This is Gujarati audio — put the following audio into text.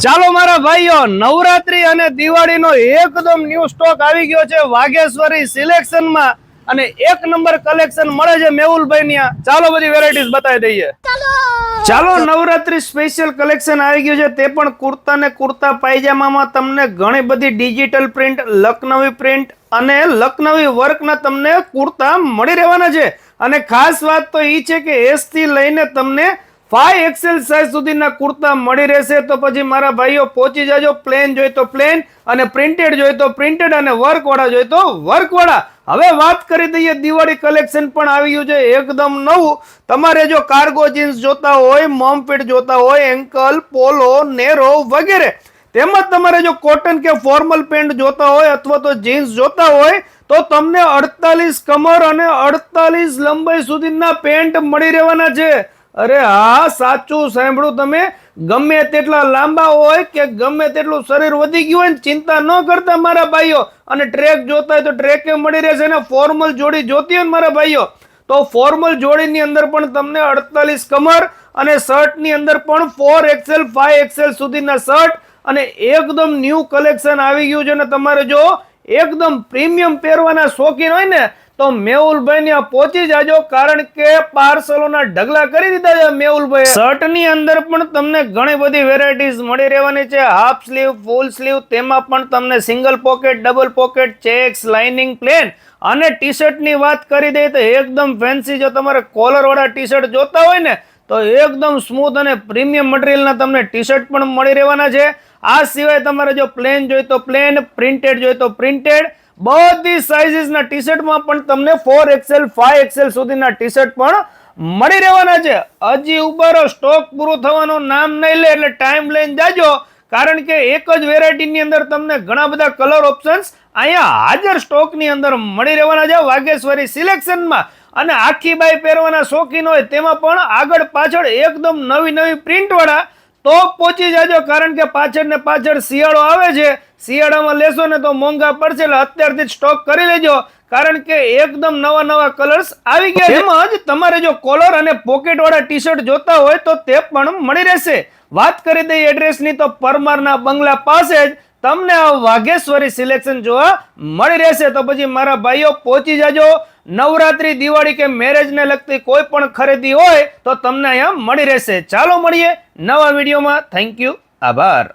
ચાલો મારા ભાઈઓ, નવરાત્રી અને દિવાળીનો એકદમ ન્યૂ સ્ટોક આવી ગયો છે વાઘેશ્વરી સિલેક્શનમાં અને એક નંબર કલેક્શન મળે છે મેહુલભાઈ ની. ચાલો બધી વેરાયટીઝ બતાવી દઈએ. ચાલો નવરાત્રી સ્પેશિયલ કલેક્શન આવી ગયું છે, તે પણ કુર્તા ને કુર્તા પાયજામામાં તમને ઘણી બધી ડિજિટલ પ્રિન્ટ, લખનવી પ્રિન્ટ અને લખનવી વર્કના તમને કુર્તા મળી રહેવાના છે. અને ખાસ વાત તો એ છે કે એસ થી લઈને તમને 5XL સાઇઝ સુધીના કુર્તા મળી રહેશે. તો પછી મારા ભાઈઓ પહોંચી જાજો. પ્લેન જોઈએ તો પ્લેન અને પ્રિન્ટેડ જોઈએ તો પ્રિન્ટેડ અને વર્ક વાળા જોઈએ તો વર્ક વાળા. હવે વાત કરી દઈએ, દિવાળી કલેક્શન પણ આવી ગયું છે એકદમ નવું. તમારે જો કાર્ગો જીન્સ જોતા હોય, મોમ ફિટ જોતા હોય, એન્કલ, પોલો, નેરો વગેરે, તેમજ તમારે જો કોટન કે ફોર્મલ પેન્ટ જોતા હોય અથવા તો જીન્સ જોતા હોય તો તમને 48 કમર અને 48 લંબાઈ સુધીના પેન્ટ મળી રહેવાના છે. અરે હા, સાચું સાંભળ્યું તમે. ગમે તેટલા લાંબા હોય કે ગમે તેટલું શરીર વધી ગયું હોય ને, ચિંતા ન કરતા મારા ભાઈઓ. અને ટ્રેક જોતા હોય તો ટ્રેક મળી રહેશે ને ફોર્મલ જોડી જોતી હોય ને મારા ભાઈઓ તો ફોર્મલ જોડીની અંદર પણ તમને 48 કમર અને શર્ટની અંદર પણ 4XL 5XL સુધીના શર્ટ અને એકદમ ન્યૂ કલેક્શન આવી ગયું છે. અને તમારે જો એકદમ પ્રીમિયમ પહેરવાના શોખીન હોય ને તો મેહુલભાઈ ને પહોંચી જાજો, કારણ કે પાર્સલોના ઢગલા કરી દીધા છે મેહુલભાઈ. શર્ટ ની અંદર પણ તમને ઘણી બધી વેરાયટીઝ મળી રહેવાની છે. હાફ સ્લીવ, ફૂલ સ્લીવ, તેમાં પણ તમને single pocket, double pocket, checks, lining, plain અને ટી શર્ટ ની વાત કરી દઈએ તો એકદમ ફેન્સી. જો તમારે કોલર વાળા ટી શર્ટ જોતા હોય ને તો એકદમ સ્મૂથ અને પ્રીમિયમ મટીરિયલના તમને ટી શર્ટ પણ મળી રહેવાના છે. આ સિવાય તમારે જો પ્લેન જોઈએ તો પ્લેન, પ્રિન્ટેડ જોઈએ તો પ્રિન્ટેડ, બધી સાઇઝીસના ટી શર્ટમાં પણ તમને 4XL 5XL સુધીના ટી શર્ટ પણ મળી રહેવાના છે. હજી ઉભારો, સ્ટોક પૂરો થવાનું નામ નહીં લે એટલે ટાઈમ લઈને જાજો, કારણ કે એક જ વેરાયટીની અંદર તમને ઘણા બધા કલર ઓપ્શન્સ અહીંયા હાજર સ્ટોકની અંદર મળી રહેવાના છે વાઘેશ્વરી સિલેક્શનમાં. અને આખી બાઈ પહેરવાના શોખીન હોય તેમાં પણ આગળ પાછળ એકદમ નવી નવી પ્રિન્ટ વાળા તો પહોંચી જાજો, કારણ કે પાછળ ને પાછળ શિયાળો આવે છે. શિયાળામાં લેશો ને તો મોંઘા પડશે, એટલે અત્યારથી સ્ટોક કરી લેજો, કારણ કે એકદમ નવા નવા કલર્સ આવી ગયા છે. તેમજ તમારે જો કોલર અને પોકેટ વાળા ટી શર્ટ જોતા હોય તો તે પણ મળી રહેશે. વાત કરી દઈએ એડ્રેસની તો પરમારના બંગલા પાસે જ તમને આ વાઘેશ્વરી સિલેક્શન જોવા મળી રહેશે. તો પછી મારા ભાઈઓ પહોંચી જાજો. નવરાત્રી, દિવાળી કે મેરેજ ને લગતી કોઈ પણ ખરીદી હોય તો તમને અહીંયા મળી રહેશે. ચાલો મળીએ નવા વિડીયોમાં. થેન્ક યુ, આભાર.